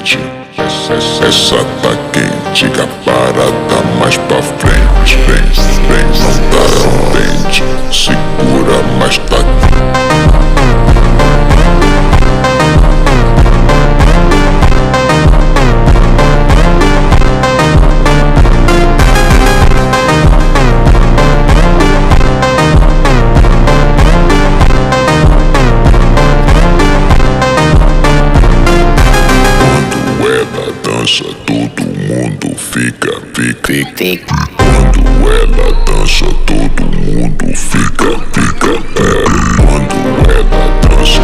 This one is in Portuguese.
quente, essa tá quente, que a parada mais pra frente, não tá contente, segura, mas tá dança, todo mundo fica. Quando ela dança, todo mundo fica. Quando ela dança,